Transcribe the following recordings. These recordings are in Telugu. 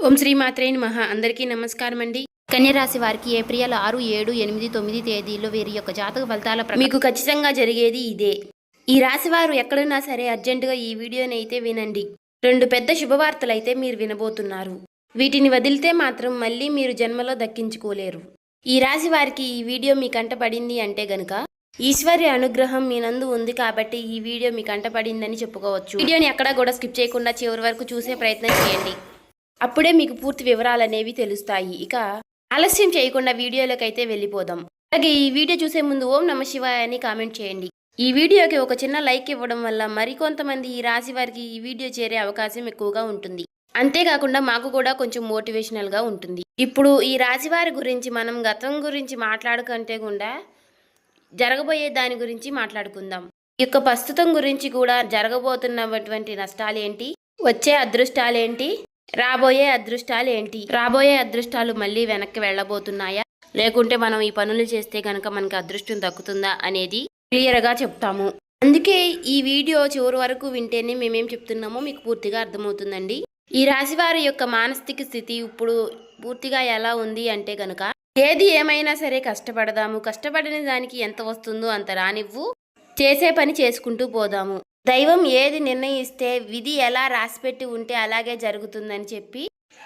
ఓం శ్రీ మాత్రే నమః. అందరికీ నమస్కారం అండి. కన్యరాశి వారికి ఏప్రిల్ 6, 7, 8, 9 తేదీల్లో వీరి యొక్క జాతక ఫలితాల మీకు ఖచ్చితంగా జరిగేది ఇదే. ఈ రాశి వారు ఎక్కడున్నా సరే అర్జెంటుగా ఈ వీడియోని అయితే వినండి. 2 పెద్ద శుభవార్తలు అయితే మీరు వినబోతున్నారు. వీటిని వదిలితే మాత్రం మళ్ళీ మీరు జన్మలో దక్కించుకోలేరు. ఈ రాశి వారికి ఈ వీడియో మీ కంట పడింది అంటే గనుక ఈశ్వర్య అనుగ్రహం మీ నందు ఉంది కాబట్టి ఈ వీడియో మీ కంట పడిందని చెప్పుకోవచ్చు. వీడియోని ఎక్కడా కూడా స్కిప్ చేయకుండా చివరి వరకు చూసే ప్రయత్నం చేయండి. అప్పుడే మీకు పూర్తి వివరాలు అనేవి తెలుస్తాయి. ఇక ఆలస్యం చేయకుండా వీడియోలోకి అయితే వెళ్ళిపోదాం. అలాగే ఈ వీడియో చూసే ముందు ఓం నమ శివాయ అని కామెంట్ చేయండి. ఈ వీడియోకి ఒక చిన్న లైక్ ఇవ్వడం వల్ల మరికొంతమంది ఈ రాశి వారికి ఈ వీడియో చేరే అవకాశం ఎక్కువగా ఉంటుంది. అంతేకాకుండా మాకు కూడా కొంచెం మోటివేషనల్గా ఉంటుంది. ఇప్పుడు ఈ రాశి వారి గురించి మనం గతం గురించి మాట్లాడుకుంటే కూడా జరగబోయే దాని గురించి మాట్లాడుకుందాం. ఈ యొక్క ప్రస్తుతం గురించి కూడా జరగబోతున్నటువంటి నష్టాలేంటి, వచ్చే అదృష్టాలేంటి, రాబోయే అదృష్టాలు మళ్ళీ వెనక్కి వెళ్ళబోతున్నాయా, లేకుంటే మనం ఈ పనులు చేస్తే కనుక మనకి అదృష్టం దక్కుతుందా అనేది క్లియర్గా చెప్తాము. అందుకే ఈ వీడియో చివరి వరకు వింటేనే మేమేం చెప్తున్నామో మీకు పూర్తిగా అర్థమవుతుందండి. ఈ రాశి వారి యొక్క మానసిక స్థితి ఇప్పుడు పూర్తిగా ఎలా ఉంది అంటే కనుక ఏది ఏమైనా సరే కష్టపడదాము, కష్టపడిన దానికి ఎంత వస్తుందో అంత రానివ్వు, చేసే పని చేసుకుంటూ పోదాము, దైవం ఏది నిర్ణయిస్తే విధి ఎలా రాసిపెట్టి ఉంటే అలాగే జరుగుతుందని చెప్పి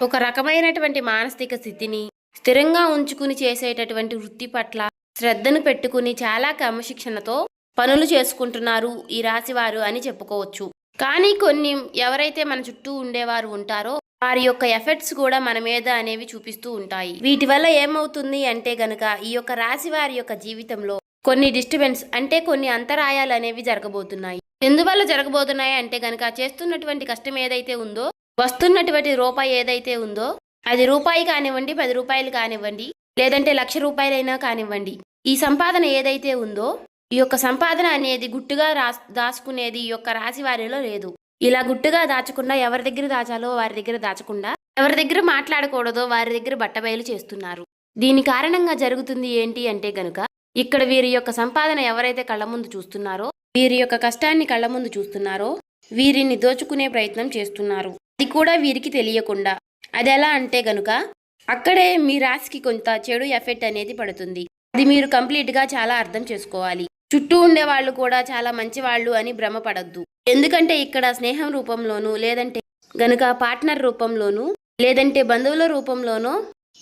ఒక రకమైనటువంటి మానసిక స్థితిని స్థిరంగా ఉంచుకుని చేసేటటువంటి వృత్తి పట్ల శ్రద్ధను పెట్టుకుని చాలా క్రమశిక్షణతో పనులు చేసుకుంటున్నారు ఈ రాశివారు అని చెప్పుకోవచ్చు. కానీ కొన్ని ఎవరైతే మన చుట్టూ ఉండేవారు ఉంటారో వారి యొక్క ఎఫెక్ట్స్ కూడా మన మీద అనేవి చూపిస్తూ ఉంటాయి. వీటి వల్ల ఏమవుతుంది అంటే గనక ఈ యొక్క రాశి వారి యొక్క జీవితంలో కొన్ని డిస్టర్బెన్స్ అంటే కొన్ని అంతరాయాలు అనేవి జరగబోతున్నాయి. ఎందువల్ల జరగబోతున్నాయి అంటే గనక చేస్తున్నటువంటి కష్టం ఏదైతే ఉందో, వస్తున్నటువంటి రూపాయి ఏదైతే ఉందో, అది రూపాయి కానివ్వండి, 10 రూపాయలు కానివ్వండి, లేదంటే 1,00,000 రూపాయలైనా కానివ్వండి, ఈ సంపాదన ఏదైతే ఉందో ఈ యొక్క సంపాదన అనేది గుట్టుగా దాచుకునేది ఈ యొక్క రాశి వారిలో లేదు. ఇలా గుట్టుగా దాచకుండా ఎవరి దగ్గర దాచాలో వారి దగ్గర దాచకుండా, ఎవరి దగ్గర మాట్లాడకూడదో వారి దగ్గర బట్టబయలు చేస్తున్నారు. దీని కారణంగా జరుగుతుంది ఏంటి అంటే గనుక ఇక్కడ వీరి యొక్క సంపాదన ఎవరైతే కళ్ళ ముందు చూస్తున్నారో, వీరి యొక్క కష్టాన్ని కళ్ళ ముందు చూస్తున్నారో వీరిని దోచుకునే ప్రయత్నం చేస్తున్నారు. అది కూడా వీరికి తెలియకుండా. అది ఎలా అంటే గనుక అక్కడే మీ రాశికి కొంత చెడు ఎఫెక్ట్ అనేది పడుతుంది. అది మీరు కంప్లీట్గా చాలా అర్థం చేసుకోవాలి. చుట్టూ ఉండే వాళ్ళు కూడా చాలా మంచి వాళ్ళు అని భ్రమపడద్దు. ఎందుకంటే ఇక్కడ స్నేహం రూపంలోనూ, లేదంటే గనుక పార్ట్నర్ రూపంలోనూ, లేదంటే బంధువుల రూపంలోనూ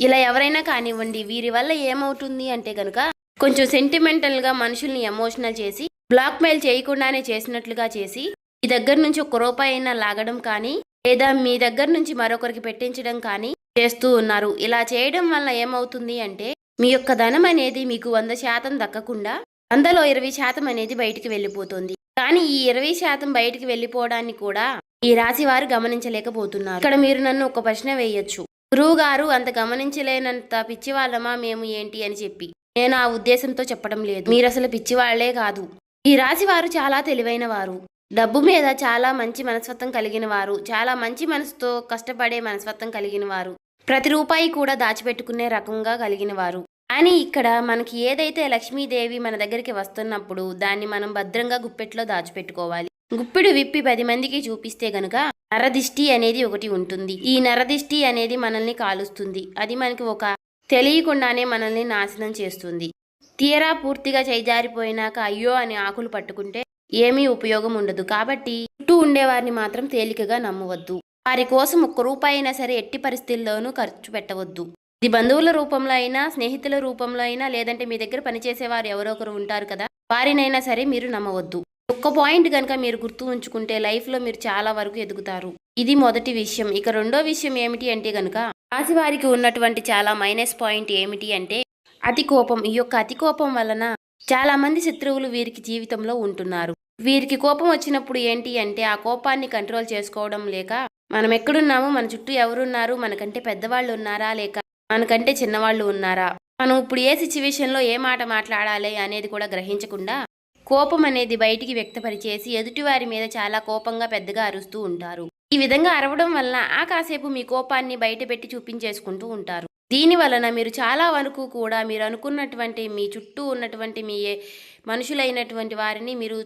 ఇలా ఎవరైనా కానివ్వండి, వీరి వల్ల ఏమవుతుంది అంటే గనుక కొంచెం సెంటిమెంటల్గా మనుషుల్ని ఎమోషనల్ చేసి బ్లాక్మెయిల్ చేయకుండానే చేసినట్లుగా చేసి మీ దగ్గర నుంచి 1 రూపాయి అయినా లాగడం కానీ, లేదా మీ దగ్గర నుంచి మరొకరికి పెట్టించడం కానీ చేస్తూ ఉన్నారు. ఇలా చేయడం వల్ల ఏమవుతుంది అంటే మీ యొక్క ధనం అనేది మీకు 100% దక్కకుండా 100లో 20% అనేది బయటికి వెళ్ళిపోతుంది. కానీ ఈ 20% బయటికి వెళ్ళిపోవడాన్ని కూడా ఈ రాశి వారు గమనించలేకపోతున్నారు. ఇక్కడ మీరు నన్ను ఒక ప్రశ్న వేయొచ్చు, గురువు గారు అంత గమనించలేనంత పిచ్చివాళ్ళమా మేము ఏంటి అని చెప్పి. నేను ఆ ఉద్దేశంతో చెప్పడం లేదు. మీరు అసలు పిచ్చివాళ్లే కాదు. ఈ రాశి వారు చాలా తెలివైన వారు, డబ్బు మీద చాలా మంచి మనస్తత్వం కలిగిన వారు, చాలా మంచి మనసుతో కష్టపడే మనస్తత్వం కలిగిన వారు, ప్రతి రూపాయి కూడా దాచిపెట్టుకునే రకంగా కలిగిన వారు. కానీ ఇక్కడ మనకి ఏదైతే లక్ష్మీదేవి మన దగ్గరికి వస్తున్నప్పుడు దాన్ని మనం భద్రంగా గుప్పెట్లో దాచిపెట్టుకోవాలి. గుప్పెడు విప్పి 10 మందికి చూపిస్తే గనుక నరదిష్టి అనేది ఒకటి ఉంటుంది. ఈ నరదిష్టి అనేది మనల్ని కాలుస్తుంది. అది మనకి ఒక తెలియకుండానే మనల్ని నాశనం చేస్తుంది. తీరా పూర్తిగా చేజారిపోయినాక అయ్యో అని ఆకులు పట్టుకుంటే ఏమీ ఉపయోగం ఉండదు. కాబట్టి చుట్టూ ఉండేవారిని మాత్రం తేలికగా నమ్మవద్దు. వారి కోసం 1 రూపాయి అయినా సరే ఎట్టి పరిస్థితుల్లోనూ ఖర్చు పెట్టవద్దు. ఇది బంధువుల రూపంలో అయినా, స్నేహితుల రూపంలో అయినా, లేదంటే మీ దగ్గర పనిచేసేవారు ఎవరో ఒకరు ఉంటారు కదా, వారినైనా సరే మీరు నమ్మవద్దు. ఒక్క పాయింట్ కనుక మీరు గుర్తు ఉంచుకుంటే లైఫ్లో మీరు చాలా వరకు ఎదుగుతారు. ఇది మొదటి విషయం. ఇక రెండో విషయం ఏమిటి అంటే గనుక రాశి వారికి ఉన్నటువంటి చాలా మైనస్ పాయింట్ ఏమిటి అంటే అతి కోపం. ఈ యొక్క అతి కోపం వలన చాలా మంది శత్రువులు వీరికి జీవితంలో ఉంటున్నారు. వీరికి కోపం వచ్చినప్పుడు ఏంటి అంటే ఆ కోపాన్ని కంట్రోల్ చేసుకోవడం లేక మనం ఎక్కడున్నాము, మన చుట్టూ ఎవరున్నారు, మనకంటే పెద్దవాళ్ళు ఉన్నారా లేక మనకంటే చిన్నవాళ్ళు ఉన్నారా, మనం ఇప్పుడు ఏ సిచ్యువేషన్లో ఏ మాట మాట్లాడాలి అనేది కూడా గ్రహించకుండా కోపం అనేది బయటికి వ్యక్తపరిచేసి ఎదుటివారి మీద చాలా కోపంగా పెద్దగా అరుస్తూ ఉంటారు. ఈ విధంగా అరవడం వలన ఆ కాసేపు మీ కోపాన్ని బయట పెట్టి చూపించేసుకుంటూ ఉంటారు. దీని వలన మీరు చాలా వరకు కూడా మీరు అనుకున్నటువంటి మీ చుట్టూ ఉన్నటువంటి మీ మనుషులైనటువంటి వారిని మీరు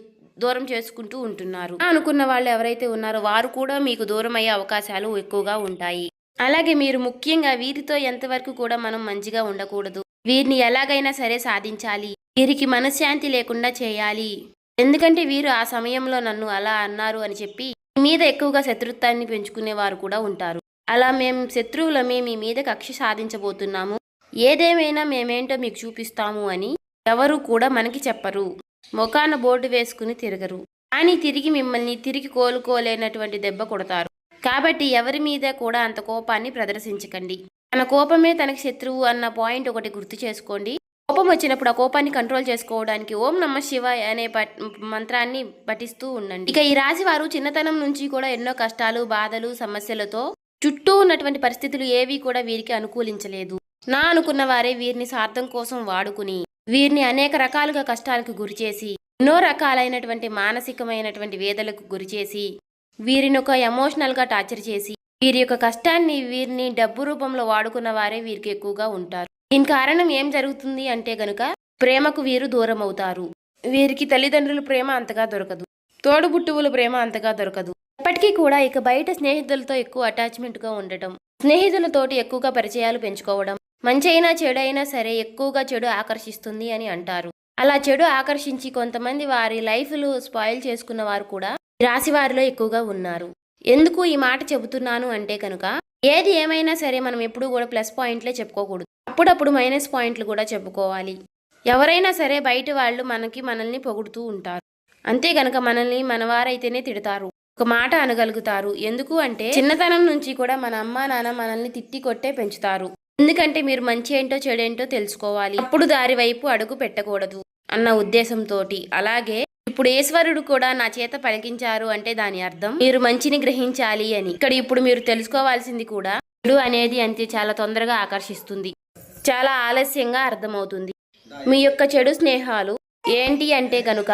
దూరం చేసుకుంటూ ఉంటున్నారు. అనుకున్న వాళ్ళు ఎవరైతే ఉన్నారో వారు కూడా మీకు దూరం అయ్యే అవకాశాలు ఎక్కువగా ఉంటాయి. అలాగే మీరు ముఖ్యంగా వీరితో ఎంతవరకు కూడా మనం మంచిగా ఉండకూడదు. వీరిని ఎలాగైనా సరే సాధించాలి, వీరికి మనశ్శాంతి లేకుండా చేయాలి. ఎందుకంటే వీరు ఆ సమయంలో నన్ను అలా అన్నారు అని చెప్పి మీ మీద ఎక్కువగా శత్రుత్వాన్ని పెంచుకునేవారు కూడా ఉంటారు. అలా మేము శత్రువులమే మీ మీద కక్ష సాధించబోతున్నాము, ఏదేమైనా మేమేంటో మీకు చూపిస్తాము అని ఎవరు కూడా మనకి చెప్పరు. మొఖాన బోర్డు వేసుకుని తిరగరు, కానీ తిరిగి మిమ్మల్ని తిరిగి కోలుకోలేనటువంటి దెబ్బ కొడతారు. కాబట్టి ఎవరి మీద కూడా అంత కోపాన్ని ప్రదర్శించకండి. తన కోపమే తనకి శత్రువు అన్న పాయింట్ ఒకటి గుర్తు చేసుకోండి. కోపం వచ్చినప్పుడు ఆ కోపాన్ని కంట్రోల్ చేసుకోవడానికి ఓం నమః శివాయ అనే మంత్రాన్ని పఠిస్తూ ఉండండి. ఇక ఈ రాశి వారు చిన్నతనం నుంచి కూడా ఎన్నో కష్టాలు, బాధలు, సమస్యలతో చుట్టూ ఉన్నటువంటి పరిస్థితులు ఏవి కూడా వీరికి అనుకూలించలేదు. నా అనుకున్న వారే వీరిని స్వార్థం కోసం వాడుకుని వీరిని అనేక రకాలుగా కష్టాలకు గురిచేసి, ఎన్నో రకాలైనటువంటి మానసికమైనటువంటి వేదలకు గురిచేసి, వీరిని ఒక ఎమోషనల్గా టార్చర్ చేసి, వీరి యొక్క కష్టాన్ని వీరిని డబ్బు రూపంలో వాడుకున్న వారే వీరికి ఎక్కువగా ఉంటారు. దీని కారణం ఏం జరుగుతుంది అంటే గనుక ప్రేమకు వీరు దూరం అవుతారు. వీరికి తల్లిదండ్రుల ప్రేమ అంతగా దొరకదు, తోడుబుట్టువుల ప్రేమ అంతగా దొరకదు. ఇప్పటికీ కూడా ఇక బయట స్నేహితులతో ఎక్కువ అటాచ్మెంట్గా ఉండటం, స్నేహితులతోటి ఎక్కువగా పరిచయాలు పెంచుకోవడం, మంచి అయినా చెడు అయినా సరే ఎక్కువగా చెడు ఆకర్షిస్తుంది అని అంటారు. అలా చెడు ఆకర్షించి కొంతమంది వారి లైఫ్లు స్పాయిల్ చేసుకున్న వారు కూడా రాశి వారిలో ఎక్కువగా ఉన్నారు. ఎందుకు ఈ మాట చెబుతున్నాను అంటే కనుక ఏది ఏమైనా సరే మనం ఎప్పుడూ కూడా ప్లస్ పాయింట్లే చెప్పుకోకూడదు, అప్పుడప్పుడు మైనస్ పాయింట్లు కూడా చెప్పుకోవాలి. ఎవరైనా సరే బయట వాళ్ళు మనల్ని పొగుడుతూ ఉంటారు, అంతే గనక మనల్ని మనవారైతేనే తిడతారు, ఒక మాట అనగలుగుతారు. ఎందుకు అంటే చిన్నతనం నుంచి కూడా మన అమ్మా నాన్న మనల్ని తిట్టి కొట్టే పెంచుతారు. ఎందుకంటే మీరు మంచి ఏంటో చెడేంటో తెలుసుకోవాలి, అప్పుడు దారి వైపు అడుగు పెట్టకూడదు అన్న ఉద్దేశంతో. అలాగే ఇప్పుడు ఈశ్వరుడు కూడా నా చేత పలికించారు అంటే దాని అర్థం మీరు మంచిని గ్రహించాలి అని. ఇక్కడ ఇప్పుడు మీరు తెలుసుకోవాల్సింది కూడా చెడు అనేది అంతే చాలా తొందరగా ఆకర్షిస్తుంది, చాలా ఆలస్యంగా అర్థమవుతుంది. మీ యొక్క చెడు స్నేహాలు ఏంటి అంటే కనుక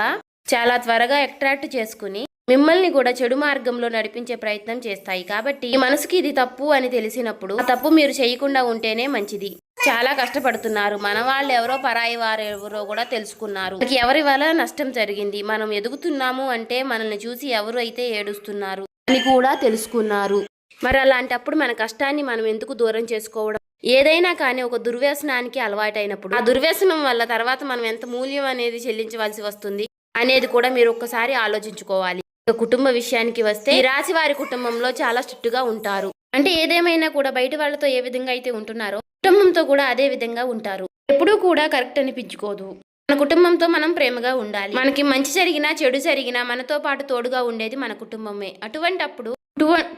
చాలా త్వరగా అట్రాక్ట్ చేసుకుని మిమ్మల్ని కూడా చెడు మార్గంలో నడిపించే ప్రయత్నం చేస్తాయి. కాబట్టి ఈ మనసుకి ఇది తప్పు అని తెలిసినప్పుడు ఆ తప్పు మీరు చేయకుండా ఉంటేనే మంచిది. చాలా కష్టపడుతున్నారు, మన వాళ్ళు ఎవరో పరాయి వారు ఎవరో కూడా తెలుసుకున్నారు, ఎవరి వల్ల నష్టం జరిగింది, మనం ఎదుగుతున్నాము అంటే మనల్ని చూసి ఎవరు అయితే ఏడుస్తున్నారు అని కూడా తెలుసుకున్నారు. మరి అలాంటప్పుడు మన కష్టాన్ని మనం ఎందుకు దూరం చేసుకోవడం? ఏదైనా కానీ ఒక దుర్వ్యసనానికి అలవాటైనప్పుడు ఆ దుర్వ్యసనం వల్ల తర్వాత మనం ఎంత మూల్యం అనేది చెల్లించవలసి వస్తుంది అనేది కూడా మీరు ఒక్కసారి ఆలోచించుకోవాలి. కుటుంబ విషయానికి వస్తే ఈ రాశి వారి కుటుంబంలో చాలా స్ట్రిక్ట్ గా ఉంటారు. అంటే ఏదేమైనా కూడా బయట వాళ్ళతో ఏ విధంగా అయితే ఉంటున్నారో కుటుంబంతో కూడా అదే విధంగా ఉంటారు. ఎప్పుడూ కూడా కరెక్ట్ అనిపించుకోదు. మన కుటుంబంతో మనం ప్రేమగా ఉండాలి. మనకి మంచి జరిగినా చెడు జరిగినా మనతో పాటు తోడుగా ఉండేది మన కుటుంబమే. అటువంటప్పుడు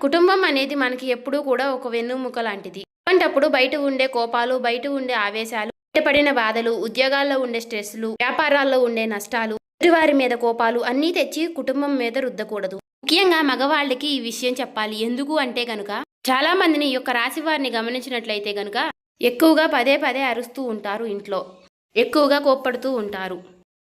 కుటుంబం అనేది మనకి ఎప్పుడూ కూడా ఒక వెన్నుముక లాంటిది. అటువంటప్పుడు బయట ఉండే కోపాలు, బయట ఉండే ఆవేశాలు, బయటపడిన బాధలు, ఉద్యోగాల్లో ఉండే స్ట్రెస్లు, వ్యాపారాల్లో ఉండే నష్టాలు, వారి మీద కోపాలు అన్నీ తెచ్చి కుటుంబం మీద రుద్దకూడదు. ముఖ్యంగా మగవాళ్ళకి ఈ విషయం చెప్పాలి. ఎందుకు అంటే గనుక చాలా మందిని ఈ యొక్క రాశి వారిని గమనించినట్లయితే గనుక ఎక్కువగా పదే పదే అరుస్తూ ఉంటారు, ఇంట్లో ఎక్కువగా కోప్పడుతూ ఉంటారు,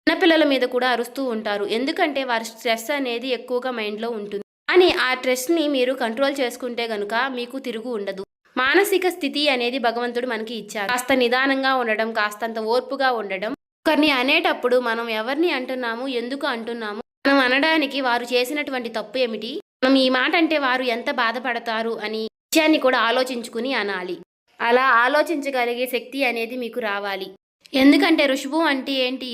చిన్నపిల్లల మీద కూడా అరుస్తూ ఉంటారు. ఎందుకంటే వారి స్ట్రెస్ అనేది ఎక్కువగా మైండ్లో ఉంటుంది. కానీ ఆ స్ట్రెస్ని మీరు కంట్రోల్ చేసుకుంటే గనుక మీకు తిరుగు ఉండదు. మానసిక స్థితి అనేది భగవంతుడు మనకి ఇచ్చారు. కాస్త నిదానంగా ఉండడం, కాస్తంత ఓర్పుగా ఉండడం. ఒకరిని అనేటప్పుడు మనం ఎవరిని అంటున్నాము, ఎందుకు అంటున్నాము, మనం అనడానికి వారు చేసినటువంటి తప్పు ఏమిటి, మనం ఈ మాట అంటే వారు ఎంత బాధపడతారు అని విషయాన్ని కూడా ఆలోచించుకుని అనాలి. అలా ఆలోచించగలిగే శక్తి అనేది మీకు రావాలి. ఎందుకంటే ఋషభం అంటే ఏంటి?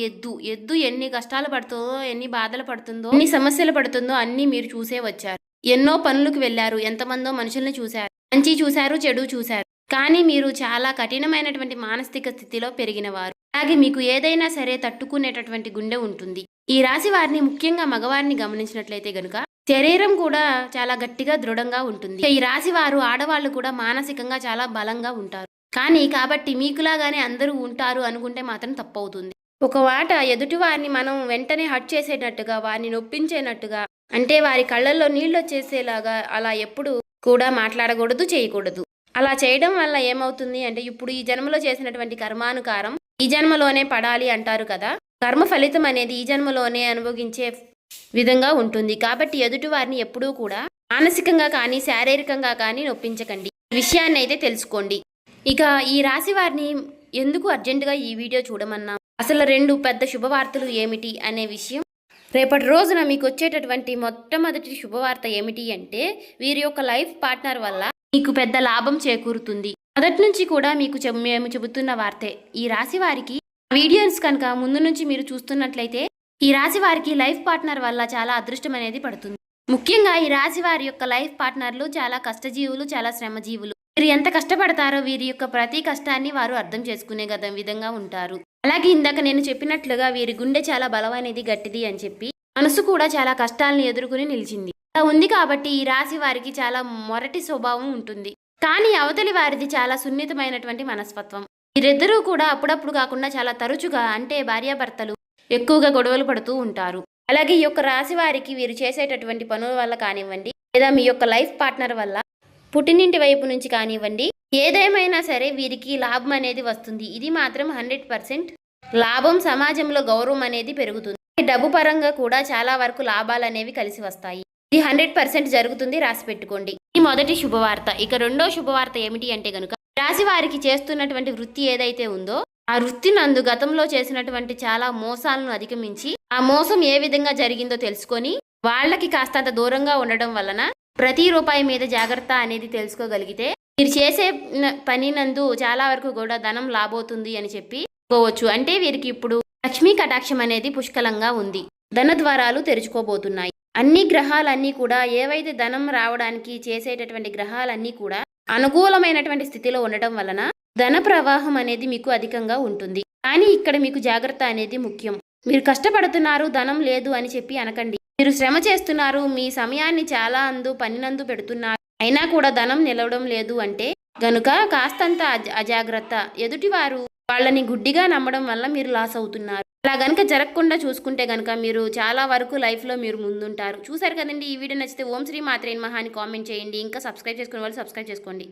ఎద్దు ఎన్ని కష్టాలు పడుతుందో, ఎన్ని బాధలు పడుతుందో, ఎన్ని సమస్యలు పడుతుందో అన్నీ మీరు చూసే వచ్చారు. ఎన్నో పనులకు వెళ్ళారు, ఎంతమందో మనుషుల్ని చూశారు, మంచి చూశారు, చెడు చూశారు. కానీ మీరు చాలా కఠినమైనటువంటి మానసిక స్థితిలో పెరిగినవారు. అలాగే మీకు ఏదైనా సరే తట్టుకునేటటువంటి గుండె ఉంటుంది. ఈ రాశి వారిని ముఖ్యంగా మగవారిని గమనించినట్లయితే గనుక శరీరం కూడా చాలా గట్టిగా దృఢంగా ఉంటుంది. ఈ రాశి వారు ఆడవాళ్ళు కూడా మానసికంగా చాలా బలంగా ఉంటారు. కానీ కాబట్టి మీకులాగానే అందరూ ఉంటారు అనుకుంటే మాత్రం తప్పవుతుంది. ఒక మాట ఎదుటి వారిని మనం వెంటనే హర్ట్ చేసేటట్టుగా, వారిని నొప్పించేటట్టుగా, అంటే వారి కళ్ళల్లో నీళ్ళు వచ్చేసేలాగా అలా ఎప్పుడు కూడా మాట్లాడకూడదు, చేయకూడదు. అలా చేయడం వల్ల ఏమవుతుంది అంటే ఇప్పుడు ఈ జన్మలో చేసినటువంటి కర్మానుకారం ఈ జన్మలోనే పడాలి అంటారు కదా. కర్మ ఫలితం అనేది ఈ జన్మలోనే అనుభవించే విధంగా ఉంటుంది. కాబట్టి ఎదుటి వారిని ఎప్పుడూ కూడా మానసికంగా కానీ శారీరకంగా కానీ నొప్పించకండి. ఈ విషయాన్ని అయితే తెలుసుకోండి. ఇక ఈ రాశి వారిని ఎందుకు అర్జెంటుగా ఈ వీడియో చూడమన్నా, అసలు 2 పెద్ద శుభవార్తలు ఏమిటి అనే విషయం, రేపటి రోజున మీకు వచ్చేటటువంటి మొట్టమొదటి శుభవార్త ఏమిటి అంటే వీరి యొక్క లైఫ్ పార్ట్నర్ వల్ల మీకు పెద్ద లాభం చేకూరుతుంది. మొదటి నుంచి కూడా మీకు మేము చెబుతున్న వార్తే. ఈ రాశి వారికి వీడియోస్ కనుక ముందు నుంచి మీరు చూస్తున్నట్లయితే ఈ రాశి వారికి లైఫ్ పార్ట్నర్ వల్ల చాలా అదృష్టం అనేది పడుతుంది. ముఖ్యంగా ఈ రాశి వారి యొక్క లైఫ్ పార్ట్నర్లు చాలా కష్టజీవులు, చాలా శ్రమజీవులు. వీరు ఎంత కష్టపడతారో వీరి యొక్క ప్రతి కష్టాన్ని వారు అర్థం చేసుకునే విధంగా ఉంటారు. అలాగే ఇందాక నేను చెప్పినట్లుగా వీరి గుండె చాలా బలమైనది, గట్టిది అని చెప్పి మనసు కూడా చాలా కష్టాలను ఎదుర్కొని నిలిచింది. అలా ఉంది కాబట్టి ఈ రాశి వారికి చాలా మొరటి స్వభావం ఉంటుంది. కానీ అవతలి వారిది చాలా సున్నితమైనటువంటి మనస్తత్వం. వీరిద్దరూ కూడా అప్పుడప్పుడు కాకుండా చాలా తరచుగా, అంటే భార్యాభర్తలు ఎక్కువగా గొడవలు పడుతూ ఉంటారు. అలాగే ఈ యొక్క రాశి వారికి వీరు చేసేటటువంటి పనుల వల్ల కానివ్వండి, లేదా మీ యొక్క లైఫ్ పార్ట్నర్ వల్ల పుట్టినింటి వైపు నుంచి కానివ్వండి, ఏదేమైనా సరే వీరికి లాభం అనేది వస్తుంది. ఇది మాత్రం 100% లాభం. సమాజంలో గౌరవం అనేది పెరుగుతుంది. డబ్బు పరంగా కూడా చాలా వరకు లాభాలు అనేవి కలిసి వస్తాయి. ఇది 100% జరుగుతుంది, రాసి పెట్టుకోండి. ఈ మొదటి శుభవార్త. ఇక రెండో శుభవార్త ఏమిటి అంటే గనుక, రాశి వారికి చేస్తున్నటువంటి వృత్తి ఏదైతే ఉందో ఆ వృత్తి నందు గతంలో చేసినటువంటి చాలా మోసాలను అధిగమించి ఆ మోసం ఏ విధంగా జరిగిందో తెలుసుకొని వాళ్ళకి కాస్తంత దూరంగా ఉండడం వలన ప్రతి రూపాయి మీద జాగ్రత్త అనేది తెలుసుకోగలిగితే మీరు చేసే పని నందు చాలా వరకు కూడా ధనం లాభవుతుంది అని చెప్పుకోవచ్చు. అంటే వీరికి ఇప్పుడు లక్ష్మీ కటాక్షం అనేది పుష్కలంగా ఉంది. ధన ద్వారాలు తెరుచుకోబోతున్నాయి. అన్ని గ్రహాలన్నీ కూడా ఏవైతే ధనం రావడానికి చేసేటటువంటి గ్రహాలన్నీ కూడా అనుకూలమైనటువంటి స్థితిలో ఉండటం వలన ధన ప్రవాహం అనేది మీకు అధికంగా ఉంటుంది. కానీ ఇక్కడ మీకు జాగ్రత్త అనేది ముఖ్యం. మీరు కష్టపడుతున్నారు, ధనం లేదు అని చెప్పి అనకండి. మీరు శ్రమ చేస్తున్నారు, మీ సమయాన్ని చాలా పనినందు పెడుతున్నారు, అయినా కూడా ధనం నిలవడం లేదు అంటే గనుక కాస్తంత అజాగ్రత్త. ఎదుటివారు వాళ్ళని గుడ్డిగా నమ్మడం వల్ల మీరు లాస్ అవుతున్నారు. అలా గనుక జరగకుండా చూసుకుంటే గనుక మీరు చాలా వరకు లైఫ్లో మీరు ముందుంటారు. చూసారు కదండి. ఈ వీడియో నచ్చితే ఓం శ్రీ మాత్రే నమః అని కామెంట్ చేయండి. ఇంకా సబ్స్క్రైబ్ చేసుకునే వాళ్ళు సబ్స్క్రైబ్ చేసుకోండి.